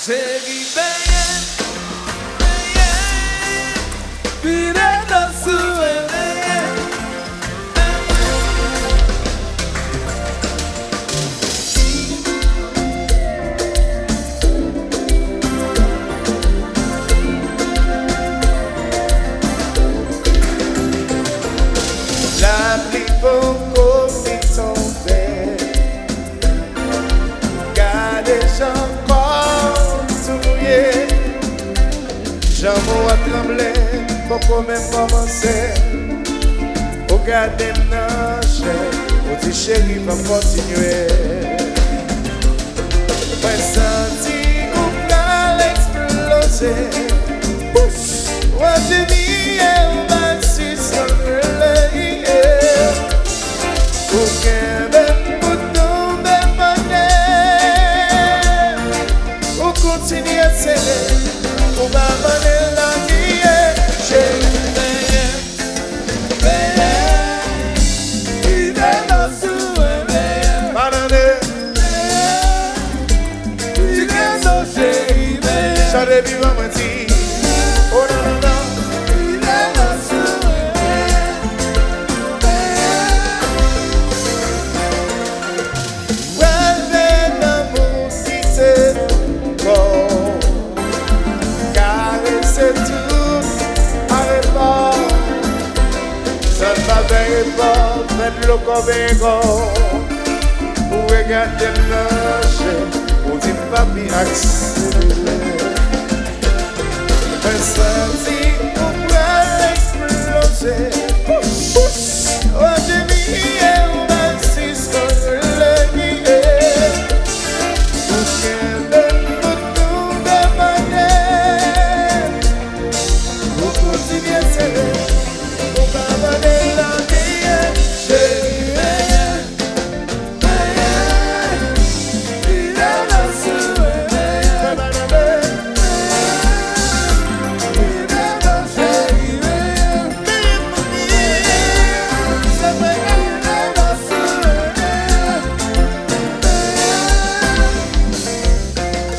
Chérie, Bien-Aimee, vire dans souvenir. La pluie beaucoup vite tombée, gardez encore touillé. J'amour a tremblé, beaucoup même commencé. Regardez m'nager, on dit chérie va continuer. Moi senti ou pral exploser. Moi j'ai mis un maxi sur le lit. Aucun même bouton de monnaie. On continue à serrer. On va mener la vie. Chérie, il est dans souvenir. Madame, tu es dans chérie. J'allais vivre à mentir. Oh non, non, non. Il est dans souvenir. Rêver d'amour qui te prend. Caresser tout, arrête pas. Ça ne va pas, faites le convégo. Pour regarder le marché, on dit papi accéléré. Un senti pour exploser. Oh, j'ai mis un maxi sur le billet. Pour qu'un bouton de monnaie. Pour continuer à serrer. Pour pas mener la vie. Chérie, il est dans ce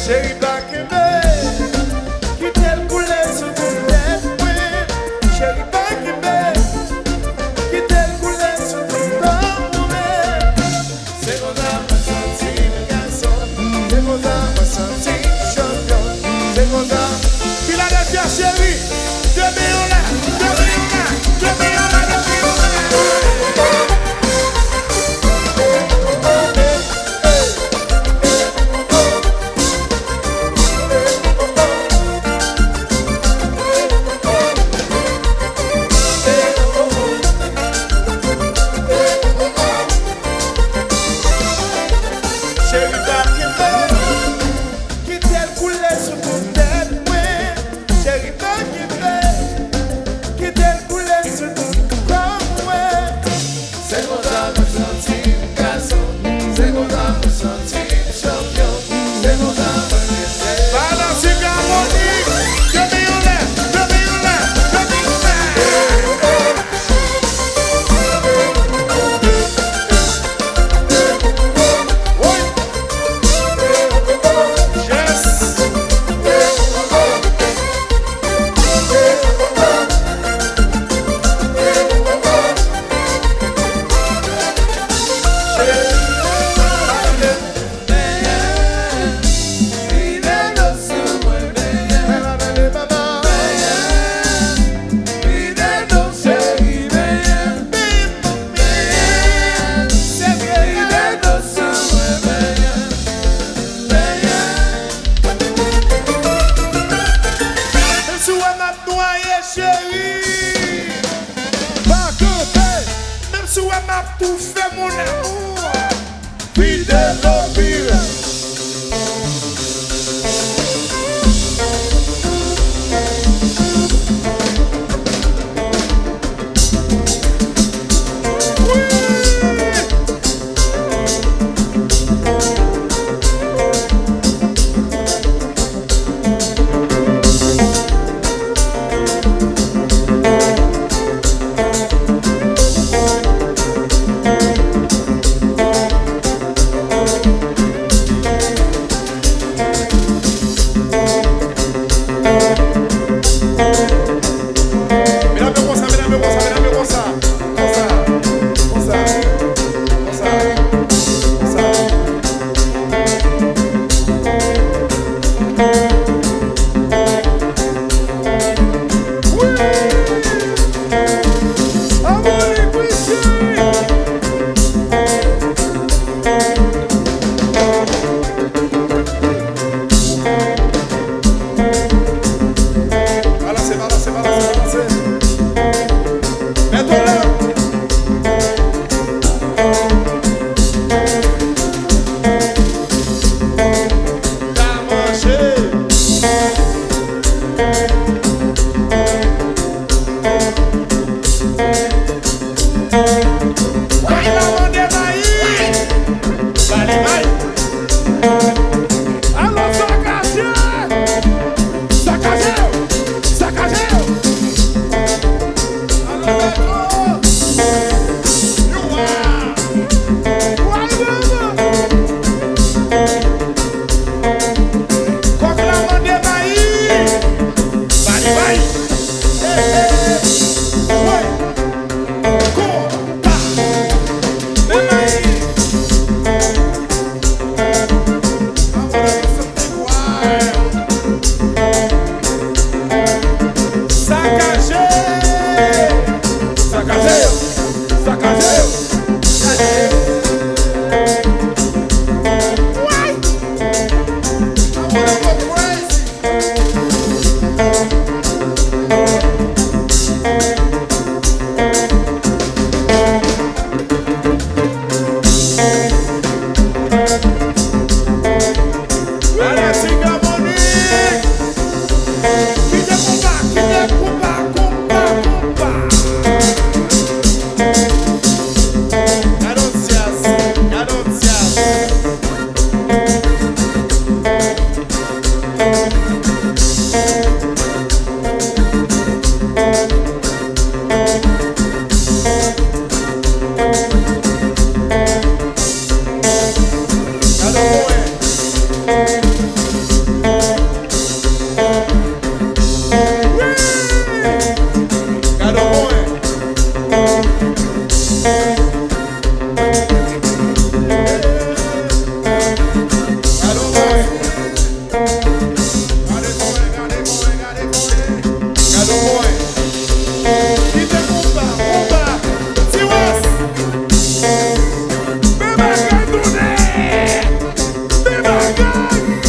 chérie, back in bed, qui tel couler sous ton tête, oui. Chérie, back in bed, qui tel couler sous ton corps, oui. C'est mon âme à sentir garçon, c'est mon âme à sentir champion, c'est mon âme. Philadelphia, chérie, demi-on là, demi-on là, demi-on là, demi-on là. Chérie, back in bed, qui tel couler sous ton tête, oui. Chérie, back in bed, qui tel couler sous ton corps, oui. C'est mon âme à sentir garçon, c'est mon âme à sentir champion, c'est mon âme à laisser. Balance Harmonik, demi-on là, demi-on là, demi-on là. Oui. Be my guy.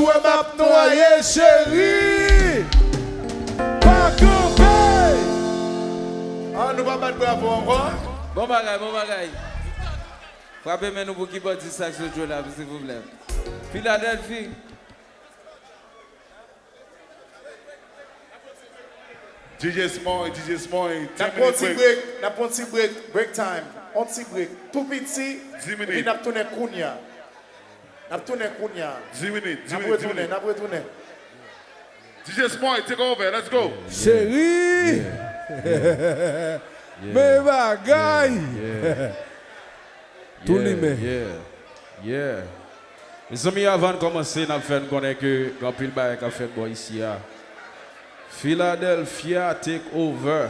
sou un map noyé, chérie. Pas campé. Ah, nous va battre bravo encore. Bon bagaille, bon bagaille. Frappez-moi nous pour qui bâtit ça ce jour-là, s'il vous plaît. Philadelphie. DJ Small. N'a pas un petit break time. Un petit break. Tout petit. 10 minutes. Puis n'a tourné Kounia. 10 minutes. N'a retourné. DJ Small, take over. Let's go. Chérie. Mais bagaille. Tout le monde. Yeah. Mes amis, avant de commencer, nous faisons connaître que grand pile bail qu'a fait bon ici. Philadelphia take over.